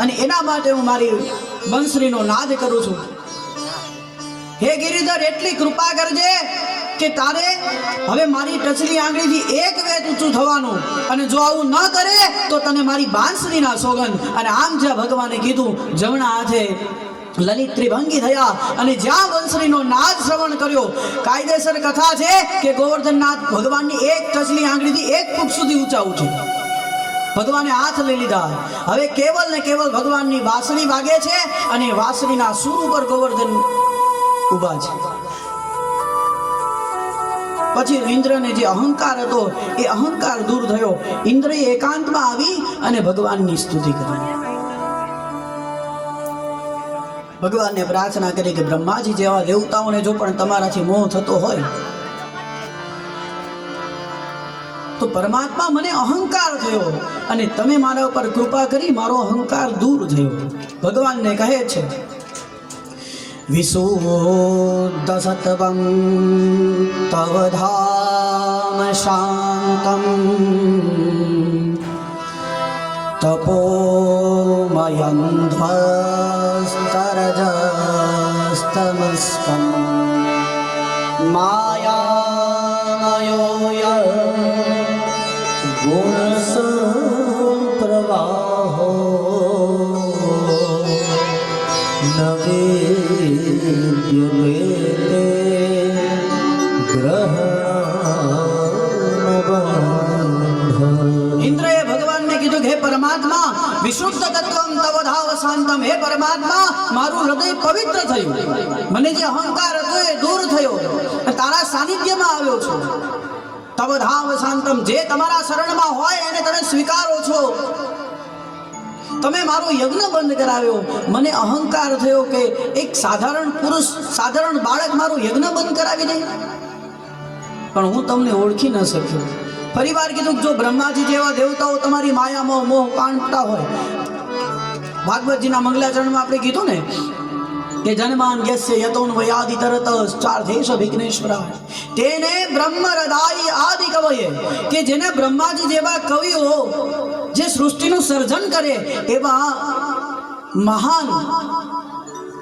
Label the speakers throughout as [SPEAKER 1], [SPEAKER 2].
[SPEAKER 1] અને એના માટે હું મારી બંસરીનો નાદ કરું છું। હે ગિરિધર, એટલી કૃપા કરજે કે તારે હવે મારી ટચલી આંગળીથી એક વેત ઊંચું થવાનું, અને જો આવું ન કરે તો તને મારી બાંસરીના સોગંદ। અને આમ જ્યાં ભગવાને કીધું, જમણા હાથે લલિત ત્રિભંગી થયા અને જ્યાં બંસરીનો નાદ શ્રવણ કર્યો, કાયદેસર કથા છે કે ગોવર્ધનનાથ ભગવાનની એક ટચલી આંગળીથી એક ફૂટ સુધી ઊંચા ઉઠ્યા। ભગવાને હાથ લઈ લીધા। હવે કેવલ ને કેવલ ભગવાનની વાંસળી વાગે છે અને વાંસળીના સૂર ઉપર ગોવર્ધન ઊભા છે। પછી ઇન્દ્રને જે અહંકાર હતો એ અહંકાર દૂર થયો। ઇન્દ્રએ એકાંતમાં આવી અને ભગવાનની સ્તુતિ કરી। ભગવાનને પ્રાર્થના કરી કે બ્રહ્માજી જેવા દેવતાઓને જો પણ તમારાથી મોહ થતો હોય તો પરમાત્મા, મને અહંકાર થયો અને તમે મારા ઉપર કૃપા કરી મારો અહંકાર દૂર થયો। ભગવાનને કહે છે, વિશુદ્ધ સત્વં તવ ધામ શાંતમ તપોમયં ધ્વસ્તરજસ્તમસ્કં માયામયો ગુણસંપ્રવાહો ઇન્દ્રએ ભગવાનને કીધું, હે પરમાત્મા, વિશુદ્ધ તત્વમ તવ ધાવ શાંતમ, હે પરમાત્મા, મારું હૃદય પવિત્ર થયું, મને જે અહંકાર હતો એ દૂર થયો, તારા સાનિધ્યમાં આવ્યો છું। તવ ધાવ શાંતમ, જે તમારા શરણમાં હોય એને તમે સ્વીકારો છો। તમે મારો યજ્ઞ બંધ કરાવ્યો, મને અહંકાર થયો કે એક સાધારણ પુરુષ, સાધારણ બાળક મારો યજ્ઞ બંધ કરાવી દે, પણ હું તમને ઓળખી ન શક્યો। ફરીવાર કીધું, જો બ્રહ્માજી જેવા દેવતાઓ તમારી માયામાં મોહ પામતા હોય, ભાગવતજીના મંગલાચરણમાં આપણે કીધું ને કે જન્માન યસ્ય યતોન વયાદિ તરત ચાર્ધેશ વિઘ્નેશ્વરાય તેને બ્રહ્મ હૃદય આદિ કવયે, કે જેને બ્રહ્માજી જેવા કવિઓ જે સૃષ્ટિનું સર્જન કરે એવા મહાન,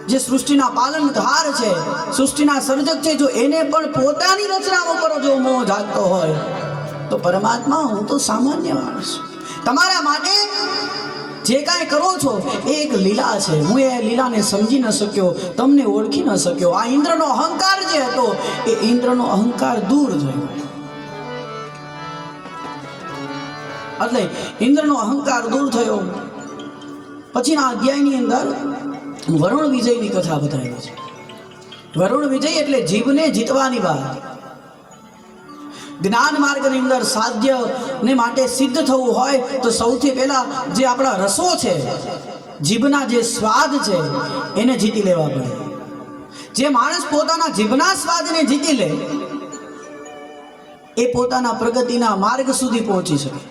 [SPEAKER 1] જે સૃષ્ટિના પાલનહાર છે, સૃષ્ટિના સર્જક છે, જો એને પણ પોતાની રચનાઓ પર જો મોહ જાગતો હોય તો પરમાત્મા, હું તો સામાન્ય માણસ, તમારા માટે જે કાંઈ કરો છો એ એક લીલા છે, હું એ લીલાને સમજી ન શક્યો, તમને ઓળખી ન શક્યો। આ ઇન્દ્રનો અહંકાર જે હતો એ ઇન્દ્રનો અહંકાર દૂર થયો। એટલે ઇન્દ્રનો અહંકાર દૂર થયો। પછીના અધ્યાયની અંદર વરુણ વિજયની કથા બતાવી છે। વરુણ વિજય એટલે જીભને જીતવાની વાત। જ્ઞાન માર્ગની અંદર સાધ્યને માટે સિદ્ધ થવું હોય તો સૌથી પહેલા જે આપણા રસો છે, જીભના જે સ્વાદ છે એને જીતી લેવા પડે। જે માણસ પોતાના જીભના સ્વાદને જીતી લે એ પોતાના પ્રગતિના માર્ગ સુધી પહોંચી શકે।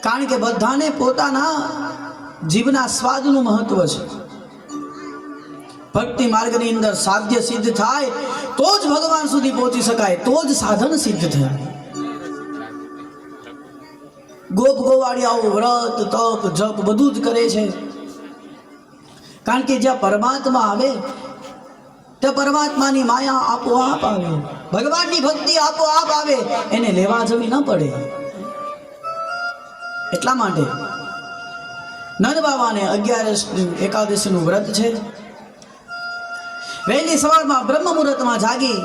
[SPEAKER 1] કારણ કે બધાને પોતાના જીભના સ્વાદનું મહત્વ છે। ભક્તિ માર્ગની અંદર સાધ્ય સિદ્ધ થાય તો જ ભગવાન સુધી પહોંચી શકાય, તો જ સાધન સિદ્ધ થાય। ગોપ ગોવાળિયાઓ વ્રત તપ જપ બધું જ કરે છે, કારણ કે જ્યાં પરમાત્મા આવે ત્યાં પરમાત્માની માયા આપોઆપ આવે, ભગવાનની ભક્તિ આપોઆપ આવે, એને લેવા જવી ન પડે। એટલા માટે નંદ બાબાને 11 એકાદશીનું વ્રત છે। વહેલી સવારમાં બ્રહ્મ મુહૂર્તમાં જાગી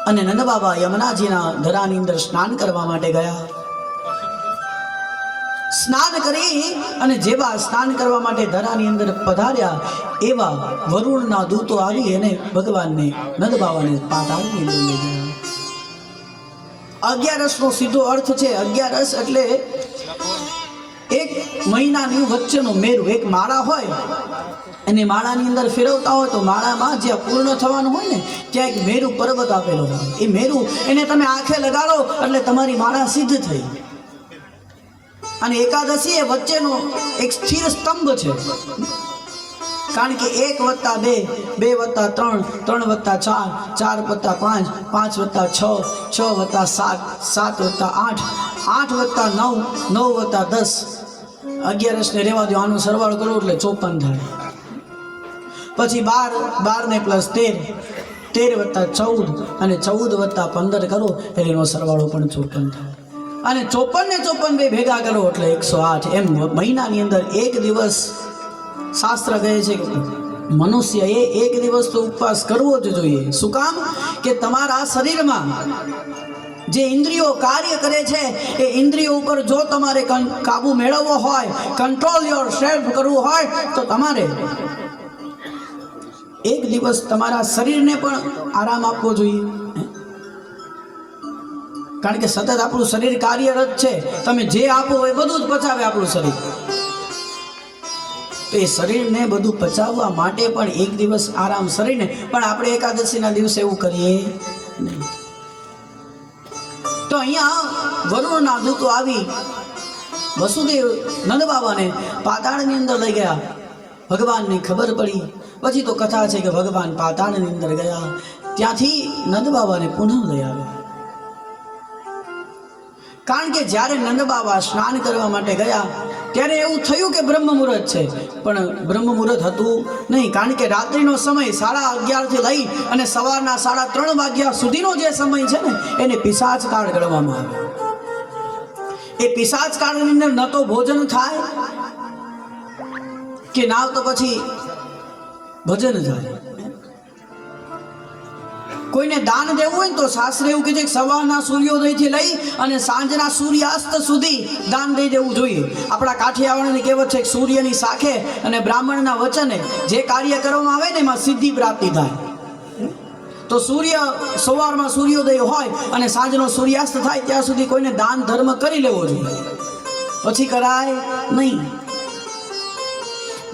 [SPEAKER 1] અને નંદ બાબા યમુનાજીના ધરાની અંદર સ્નાન કરવા માટે ગયા। સ્નાન કરી અને જેવા સ્નાન કરવા માટે ધરાની અંદર પધાર્યા એવા વરુણના દૂતો આવી અને ભગવાનને નંદ બાબાને પાતાળની અંદર લઈ ગયા। 11 નો સીધો અર્થ છે, 11 એટલે એક મહિનાની વચ્ચેનો મેરુ। એક માળા હોય અને માળાની અંદર ફેરવતા હોય તો માળામાં જ્યાં પૂર્ણ થવાનું હોય ને ત્યાં એક મેરુ પર્વત આપેલો હોય, એ મેરુ એને તમે આંખે લગાડો એટલે તમારી માળા સિદ્ધ થઈ। અને એકાદશી એ વચ્ચેનો એક સ્થિર સ્તંભ છે। કારણ કે 1 + 2, 2 + 3, 3 + 4, 4 + 5, 5 + 6, 6 + 7, 7 + 8, 8 + 9, 9 + 10, 11 ને રહેવા દો, આનો સરવાળો કરો એટલે 54 થાય. પછી 12, 12 ને +13, 13 + 14 અને 14 + 15 કરો એટલે એનો સરવાળો પણ 54 થાય. અને 54 ને 54 બે ભેગા કરો એટલે 108. એમ મહિનાની અંદર એક દિવસ શાસ્ત્ર કહે છે કે મનુષ્યએ એક દિવસ તો ઉપવાસ કરવો જ જોઈએ. શું કામ? કે તમારા શરીરમાં જે ઇન્દ્રિયો કાર્ય કરે છે એ ઇન્દ્રિયો ઉપર જો તમારે કાબુ મેળવવો હોય, કંટ્રોલ યોર સેલ્ફ કરવું હોય, તો તમારે એક દિવસ તમારા શરીરને પણ આરામ આપવો જોઈએ. કારણ કે સતત આપણું શરીર કાર્યરત છે. તમે જે આપો એ બધું જ પચાવે આપણું શરીર. તો એ શરીરને બધું પચાવવા માટે પણ એક દિવસ આરામ શરીરને. પણ આપણે એકાદશીના દિવસે એવું કરીએ નહીં. તો અહીંયા વરુણના દૂતો આવી વસુદેવ નંદ બાબાને પાતાળની અંદર લઈ ગયા. ભગવાનની ખબર પડી. પછી તો કથા છે કે ભગવાન પાતાળની અંદર ગયા, ત્યાંથી નંદ બાબાને પુનઃ લઈ આવ્યા. કારણ કે જ્યારે નંદ બાબા સ્નાન કરવા માટે ગયા ત્યારે એવું થયું કે બ્રહ્મ મુહૂર્ત છે, પણ બ્રહ્મ મુહૂર્ત હતું નહીં. કારણ કે રાત્રિનો સમય 11:30 થી લઈ અને સવારના 3:30 વાગ્યા સુધીનો જે સમય છે ને એને પિશાચ કાળ ગણવામાં આવે. એ પિશાચ કાળની અંદર ન તો ભોજન થાય કે ના તો પછી ભજન થાય. કોઈને દાન દેવું હોય ને તો શાસ્ત્ર એવું કહે છે કે સવારના સૂર્યોદયથી લઈ અને સાંજના સૂર્યાસ્ત સુધી દાન દઈ દેવું જોઈએ. આપણા કાઠિયાવાડની કહેવત છે કે સૂર્યની સાખે અને બ્રાહ્મણના વચને જે કાર્ય કરવામાં આવે ને એમાં સિદ્ધિ પ્રાપ્તિ થાય. તો સવારમાં સૂર્યોદય હોય અને સાંજનો સૂર્યાસ્ત થાય ત્યાં સુધી કોઈને દાન ધર્મ કરી લેવો જોઈએ, પછી કરાય નહીં.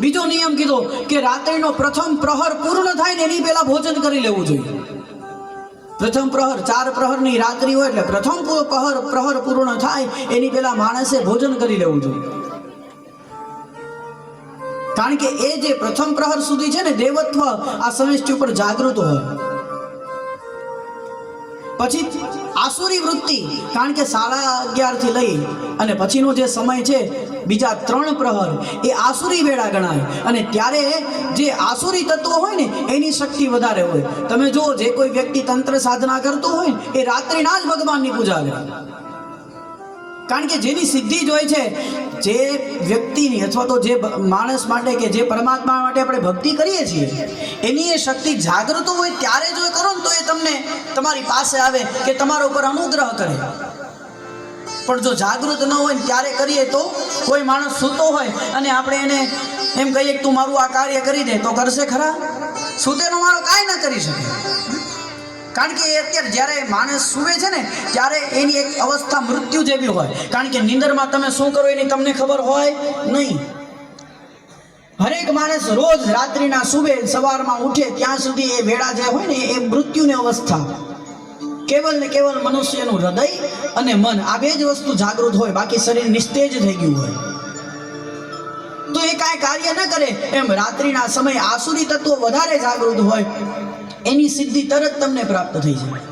[SPEAKER 1] બીજો નિયમ કીધો કે રાત્રિનો પ્રથમ પ્રહર પૂર્ણ થાય ને એની પહેલા ભોજન કરી લેવું જોઈએ. પ્રથમ પ્રહર 4 પ્રહરની રાત્રિ હોય એટલે પ્રથમ પ્રહર પૂર્ણ થાય એની પહેલા માણસે ભોજન કરી લેવું જોઈએ. કારણ કે એ જે પ્રથમ પ્રહર સુધી છે ને દેવત્વ આ સમષ્ટિ ઉપર જાગૃત હોય. પછી આસુરી વૃત્તિ, કારણ કે 11:30 થી લઈ અને પછીનો જે સમય છે બીજા 3 પ્રહર એ આસુરી વેળા ગણાય. અને ત્યારે જે આસુરી તત્વો હોય ને એની શક્તિ વધારે હોય. તમે જુઓ, જે કોઈ વ્યક્તિ તંત્ર સાધના કરતો હોય એ રાત્રિના જ ભગવાનની પૂજા કરે. કારણ કે જેની સિદ્ધિ જ હોય છે, જે વ્યક્તિની અથવા તો જે માણસ માટે કે જે પરમાત્મા માટે આપણે ભક્તિ કરીએ છીએ એની એ શક્તિ જાગૃત હોય ત્યારે જો કરો ને તો એ તમને તમારી પાસે આવે કે તમારા ઉપર અનુગ્રહ કરે. પણ જો જાગૃત ન હોય ને ત્યારે કરીએ તો કોઈ માણસ સૂતો હોય અને આપણે એને એમ કહીએ કે તું મારું આ કાર્ય કરી દે તો કરશે ખરા? સૂતેનો માણસ કાંઈ ન કરી શકે. કારણ કે અત્યારે જ્યારે માણસ સૂવે છે ને ત્યારે એની એક અવસ્થા મૃત્યુ જેવી હોય. કારણ કે નિંદરમાં તમે શું કરો એની તમને ખબર હોય નહીં. હરેક માણસ રોજ રાત્રિના સૂવે સવારમાં ઉઠે ત્યાં સુધી એ વેળા જે હોય ને એ મૃત્યુની અવસ્થા. કેવલ ને કેવલ મનુષ્યનું હૃદય અને મન આ બે જ વસ્તુ જાગૃત હોય, બાકી શરીર નિસ્તેજ થઈ ગયું હોય તો એ કાંઈ કાર્ય ન કરે. એમ રાત્રિના સમયે આસુરી તત્વો વધારે જાગૃત હોય, એની સિદ્ધિ તરત તમને પ્રાપ્ત થઈ જાય.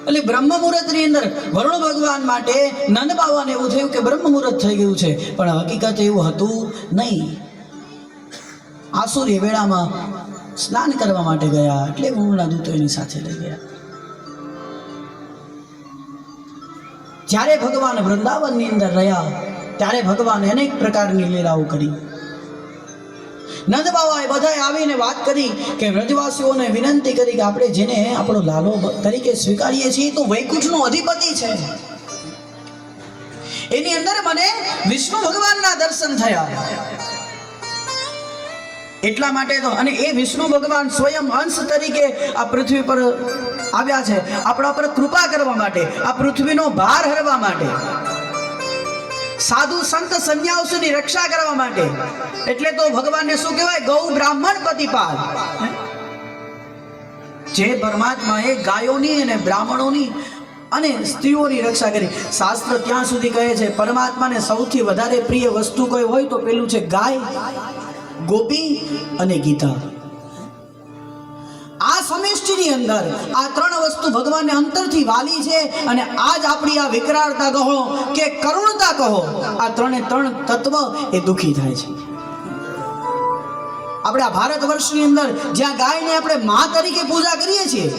[SPEAKER 1] એટલે બ્રહ્મ મુહૂર્તની અંદર વરુણ ભગવાન માટે નંદ બાબાને એવું થયું કે બ્રહ્મ મુહૂર્ત થઈ ગયું છે, પણ હકીકત એવું હતું નહીં. આસુરી વેળામાં સ્નાન કરવા માટે ગયા એટલે વરુણના દૂતો એની સાથે લઈ ગયા. જ્યારે ભગવાન વૃંદાવનની અંદર રહ્યા ત્યારે ભગવાને અનેક પ્રકારની લીલાઓ કરી. નંદ બાબાએ બધાએ આવીને વાત કરી કે વ્રજવાસીઓને વિનંતી કરી કે આપણે જેને આપણો લાલો તરીકે સ્વીકારીએ છીએ તો વૈકુંઠનો અધિપતિ છે. એની અંદર મને વિષ્ણુ ભગવાનના દર્શન થયા. એટલા માટે તો, અને એ વિષ્ણુ ભગવાન સ્વયં અંશ તરીકે આ પૃથ્વી પર આવ્યા છે આપણા પર કૃપા કરવા માટે, આ પૃથ્વીનો ભાર હરવા માટે, સાધુ સંત સંન્યાસીની રક્ષા કરવા માટે. એટલે તો ભગવાનને શું કહેવાય? ગૌ બ્રાહ્મણ પતિપાલ. જે પરમાત્માએ ગાયોની અને બ્રાહ્મણોની અને સ્ત્રીઓની રક્ષા કરી. શાસ્ત્ર ત્યાં સુધી કહે છે પરમાત્માને સૌથી વધારે પ્રિય વસ્તુ કોઈ હોય તો પેલું છે ગાય ગોપી અને ગીતા. આ સમષ્ટિની અંદર આ ત્રણ વસ્તુ ભગવાનને અંતરથી વાલી છે. અને આજ આપણી આ વિકરાળતા કહો કે કરુણતા કહો, આ ત્રણે ત્રણ તત્વ એ દુઃખી થાય છે. આપણે આ ભારત વર્ષની અંદર જ્યાં ગાયને આપણે મા તરીકે પૂજા કરીએ છીએ,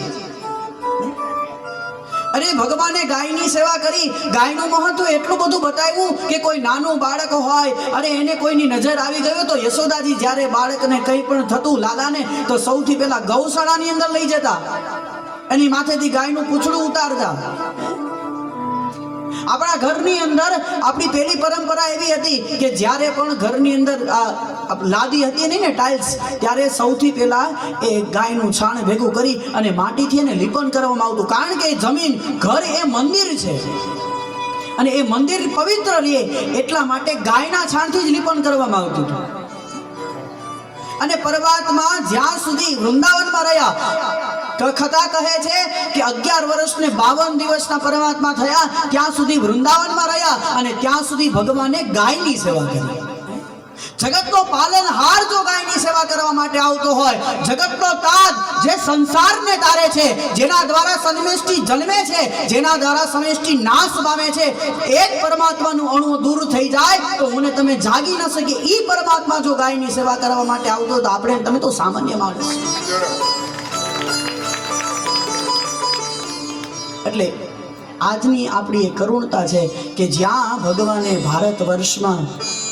[SPEAKER 1] અરે ભગવાને ગાયની સેવા કરી, ગાયનું મહત્વ એટલું બધું બતાવ્યું કે કોઈ નાનું બાળક હોય, અરે એને કોઈની નજર આવી ગયો તો યશોદાજી જ્યારે બાળકને કંઈ પણ થતું લાલાને, તો સૌથી પહેલા ગૌશાળાની અંદર લઈ જતા, એની માથેથી ગાયનું પૂંછડું ઉતારતા. આપણા ઘરની અંદર આપણી પહેલી પરંપરા એવી હતી કે જ્યારે પણ ઘરની અંદર લાદી હતી નહીં ને ટાઇલ્સ, ત્યારે સૌથી પહેલા એ ગાયનું છાણ ભેગું કરી અને માટીથી એને લીપન કરવામાં આવતું. કારણ કે જમીન ઘર એ મંદિર છે અને એ મંદિર પવિત્ર રહે એટલા માટે ગાયના છાણથી જ લીપન કરવામાં આવતું હતું. અને પરમાત્મા જ્યાં સુધી વૃંદાવનમાં રહ્યા, કથા કહે છે કે 11 વર્ષ ને 52 દિવસના પરમાત્મા થયા, ત્યાં સુધી વૃંદાવનમાં રહ્યા અને ત્યાં સુધી ભગવાને ગાયની સેવા કરી. જગતનો પાલનહાર જો ગાયની સેવા કરવા માટે આવતો હોય, જગતનો તાજ જે સંસારને તારે છે, જેના દ્વારા સમષ્ટિ જન્મે છે, જેના દ્વારા સમષ્ટિ નાશ પામે છે, એક પરમાત્માનું અણુ દૂર થઈ જાય તો મને તમે જાગી ન શકે. ઈ પરમાત્મા જો ગાયની સેવા કરવા માટે આવતો તો આપણે તમે તો સામાન્ય માણસ. એટલે આજની આપણી એ કરુણતા છે કે જ્યાં ભગવાને ભારત વર્ષમાં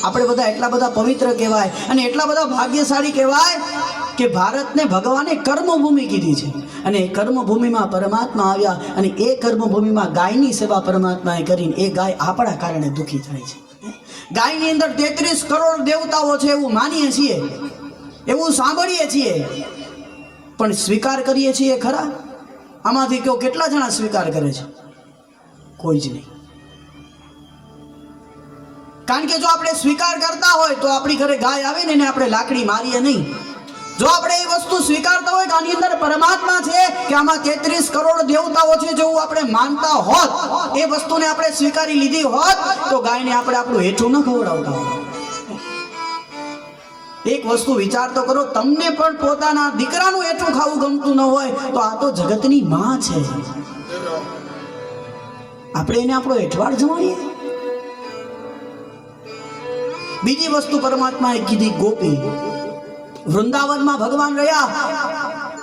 [SPEAKER 1] આપણે બધા એટલા બધા પવિત્ર કહેવાય અને એટલા બધા ભાગ્યશાળી કહેવાય કે ભારતને ભગવાને કર્મભૂમિ કીધી છે. અને એ કર્મભૂમિમાં પરમાત્મા આવ્યા અને એ કર્મભૂમિમાં ગાયની સેવા પરમાત્માએ કરીને એ ગાય આપણા કારણે દુઃખી થાય છે. ગાયની અંદર 33 કરોડ દેવતાઓ છે એવું માનીએ છીએ, એવું સાંભળીએ છીએ, પણ સ્વીકાર કરીએ છીએ ખરા? આમાંથી કેવો કેટલા જણા સ્વીકાર કરે છે? કોઈ જ નહીં. કારણ કે જો આપણે સ્વીકાર કરતા હોય તો આપણી ઘરે ગાય આવે ને એને આપણે લાકડી મારીએ નહીં. જો આપણે એ વસ્તુ સ્વીકારતા હોય કે આની અંદર પરમાત્મા છે, કે આમાં 33 કરોડ દેવતાઓ છે, જેવું આપણે માનતા હોત, એ વસ્તુને આપણે સ્વીકારી લીધી હોત તો ગાયને આપણે આપણું હેઠું ન ખવડાવતા હોત. એક વસ્તુ વિચાર તો કરો, તમને પણ પોતાના દીકરાનું હેઠું ખાવું ગમતું ન હોય તો આ તો જગતની માં છે, આપણે એને આપણો હેઠવાડ જમાડીએ. બીજી વસ્તુ પરમાત્માએ કીધી ગોપી. વૃંદાવનમાં ભગવાન રહ્યા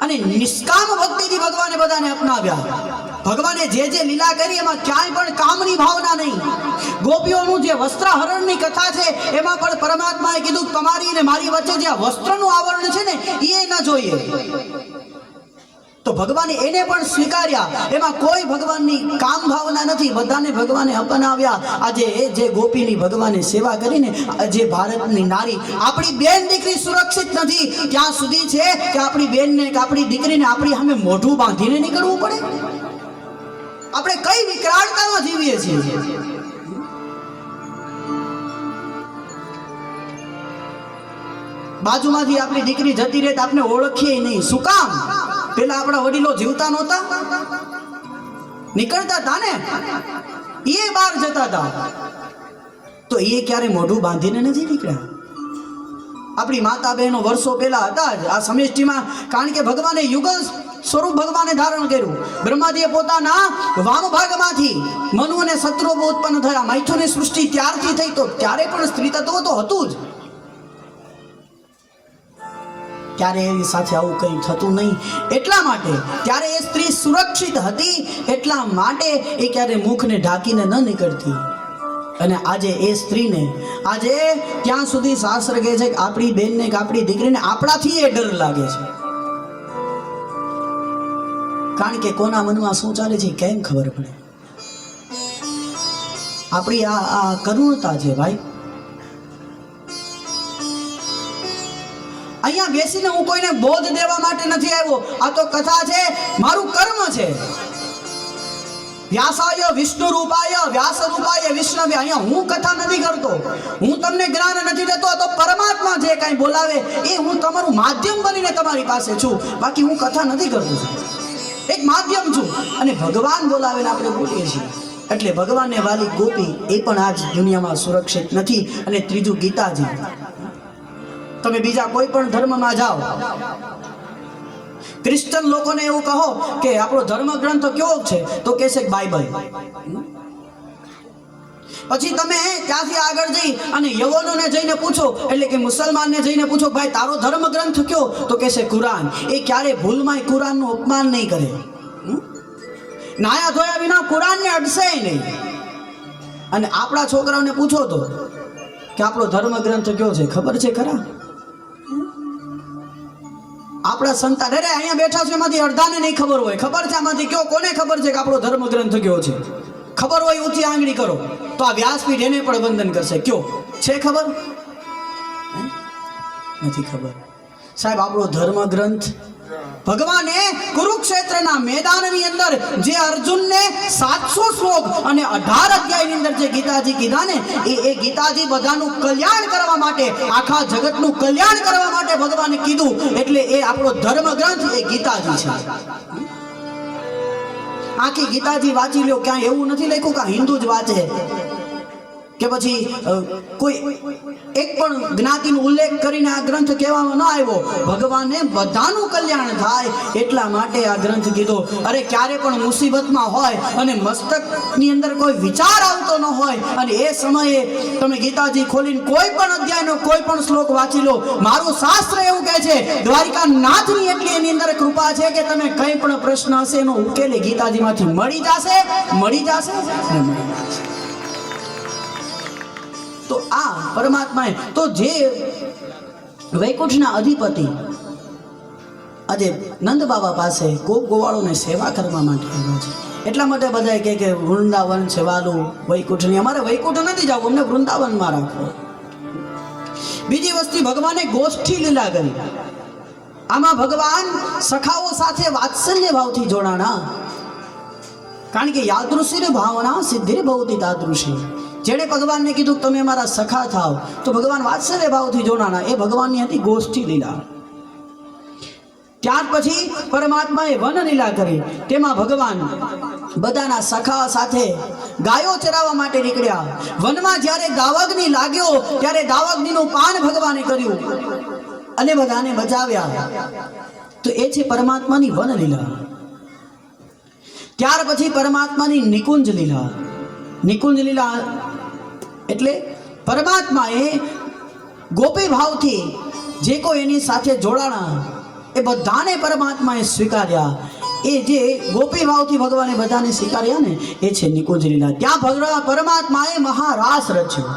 [SPEAKER 1] અને નિષ્કામ ભક્તિથી ભગવાને બધાને અપનાવ્યા. ભગવાને જે જે લીલા કરી એમાં ક્યાંય પણ કામની ભાવના નહીં. ગોપીઓનું જે વસ્ત્રહરણની કથા છે એમાં પણ પરમાત્માએ કીધું તમારી અને મારી વચ્ચે જે વસ્ત્રનું આવરણ છે ને એ ન જોઈએ. તો ભગવાને એને પણ સ્વીકાર્યા, એમાં કોઈ ભગવાનની કામ ભાવના નથી, બધાને ભગવાને અપનાવ્યા. આજે જે ગોપીની ભગવાને સેવા કરીને જે ભારતની નારી, આપણી બેન દીકરી સુરક્ષિત નથી ત્યાં સુધી છે કે આપણી બેનને કે આપણી દીકરીને આપણી સામે મોઢું બાંધીને નીકળવું પડે. આપણે કઈ વિકરાળતામાં જીવીએ છીએ. બાજુમાંથી આપણી દીકરી જતી રહે તો આપણે ઓળખીએ નહીં. શું કામ? પેલા આપણા વડીલો જીવતા નહોતા, નીકળતા હતા ને, એ બહાર જતા હતા તો એ ક્યારે મોઢું બાંધીને નથી નીકળ્યા. આપણી માતા બહેનો વર્ષો પહેલા હતા જ આ સમષ્ટિમાં, કારણ કે ભગવાને યુગલ સ્વરૂપ ભગવાને ધારણ કર્યું. બ્રહ્માજીએ પોતાના વામભાગમાંથી મનુ અને શત્રુઓ ઉત્પન્ન થયા. મૈથુનની સૃષ્ટિ ત્યારથી થઈ, તો ત્યારે પણ સ્ત્રી તત્વ તો હતું જ. ત્યારે એની સાથે આવું કંઈ થતું નહીં. એટલા માટે ત્યારે એ સ્ત્રી સુરક્ષિત હતી, એટલા માટે એ ક્યારે મુખને ઢાંકીને ન નીકળતી. અને આજે એ સ્ત્રીને આજે ત્યાં સુધી શાસ્ત્ર કહે છે કે આપણી બેનને કે આપણી દીકરીને આપણાથી એ ડર લાગે છે. કારણ કે કોના મનમાં શું ચાલે છે કેમ ખબર પડે. આપણી આ કરુણતા છે ભાઈ. અહીંયા બેસીને હું કોઈને બોધ દેવા માટે નથી આવ્યો. આ તો કથા છે, મારું કર્મ છે. વ્યાસાય વિષ્ણુ રૂપાય વ્યાસ રૂપાય વિષ્ણવે. અહીંયા હું કથા નથી કરતો, હું તમને જ્ઞાન નથી દેતો. આ તો પરમાત્મા જે કાંઈ બોલાવે એ હું તમારું માધ્યમ બનીને તમારી પાસે છું, બાકી હું કથા નથી કરતો. એક માધ્યમ છું અને ભગવાન બોલાવેલા આપણે બોલીએ છીએ. એટલે ભગવાનને વાલી ગોપી એ પણ આજ દુનિયામાં સુરક્ષિત નથી. અને ત્રીજું ગીતાજી. તમે બીજા કોઈ પણ ધર્મમાં જાઓ, ક્રિશ્ચન લોકોને એવું કહો કે આપણો ધર્મ ગ્રંથ કયો છે, તો કહેશે બાઇબલ. પછી તમે ત્યાંથી આગળ જઈ અને યવનોને જઈને પૂછો, એટલે કે મુસલમાનને જઈને પૂછો, ભાઈ તારો ધર્મ ગ્રંથ કયો, તો કહેશે કુરાન. એ ક્યારે ભૂલમાંય કુરાનનું અપમાન નહીં કરે. નાયા ધોયા વિના કુરાનને અડશે નહીં. અને આપણા છોકરાઓને પૂછો તો કે આપણો ધર્મ ગ્રંથ કયો છે, ખબર છે ખરા? આપણા સંતાન અરે અહીંયા બેઠા છે એમાંથી અડધાને નહીં ખબર હોય. ખબર છે આમાંથી કયો? કોને ખબર છે કે આપણો ધર્મ ગ્રંથ કયો છે? ખબર હોય ઊંચી આંગળી કરો તો આ વ્યાસપીઠ એને પણ વંદન કરશે. કયો છે ખબર? નથી ખબર. સાહેબ, આપણો ધર્મ ગ્રંથ ભગવાને કુરુક્ષેત્રના મેદાનની અંદર જે અર્જુનને 700 શ્લોક અને 18 અધ્યાયની અંદર જે ગીતાજી કીધા ને, એ ગીતાજી બધાનું કલ્યાણ કરવા માટે, આખા જગતનું કલ્યાણ કરવા માટે ભગવાને કીધું. એટલે એ આપણો ધર્મ ગ્રંથ એ ગીતાજી છે. આખી ગીતાજી વાંચી લ્યો. ક્યાંય એવું નથી લખ્યું કે હિન્દુ જ વાંચે કે પછી કોઈ એક પણ જ્ઞાતિનો ઉલ્લેખ કરીને આ ગ્રંથ કહેવામાં ન આવ્યો. ભગવાને બધાનું કલ્યાણ થાય એટલા માટે આ ગ્રંથ કીધો. અરે ક્યારે પણ મુસીબતમાં હોય અને મસ્તકની અંદર કોઈ વિચાર આવતો ન હોય અને એ સમયે તમે ગીતાજી ખોલીને કોઈ પણ અધ્યાયનો કોઈ પણ શ્લોક વાંચી લો. મારું શાસ્ત્ર એવું કહે છે, દ્વારિકાનાથની એટલી એની અંદર કૃપા છે કે તમે કંઈ પણ પ્રશ્ન હશે એનો ઉકેલ ગીતાજીમાંથી મળી જશે ને મળી જશે. તો આ પરમાત્માએ તો જે વૈકુંઠના અધિપતિ આજે નંદ બાબા પાસે ગોપ ગોવાળોને સેવા કરવા માટે આવ્યા છે. એટલા માટે બધા કહે કે વૃંદાવન છે વાલું વૈકુંઠની. અમારે વૈકુંઠ નથી જવું, અમને વૃંદાવનમાં રાખો. બીજી વસ્તુ, ભગવાને ગોષ્ઠી લીલા કરી. આમાં ભગવાન સખાઓ સાથે વાત્સલ્ય ભાવથી જોડાણા. કારણ કે યાદૃશિર ભાવના સિદ્ધિર ભવતી તાદૃશી. જેણે ભગવાનને કીધું તમે મારા સખા થાવ, તો ભગવાન વાત્સલ્ય ભાવથી જોડાણા. એ ભગવાનની હતી ગોષ્ઠી લીલા. ત્યાર પછી પરમાત્માએ વન લીલા કરી. તેમાં ભગવાન બધાના સખા સાથે ગાયો ચરાવવા માટે નીકળ્યા. વનમાં જ્યારે દાવાગ્નિ લાગ્યો ત્યારે દાવાગ્નિનું પાન ભગવાને કર્યું અને બધાને બચાવ્યા. તો એ છે પરમાત્માની વન લીલા. ત્યાર પછી પરમાત્માની નિકુંજ લીલા. નિકુંજ લીલા એટલે પરમાત્માએ ગોપી ભાવથી જે કોઈ એની સાથે જોડાણા એ બધાને પરમાત્માએ સ્વીકાર્યા. એ જે ગોપી ભાવથી ભગવાને બધાને સ્વીકાર્યા ને, એ છે નિકુંજ લીલા. ત્યાં પરમાત્માએ મહારાસ રચ્યો.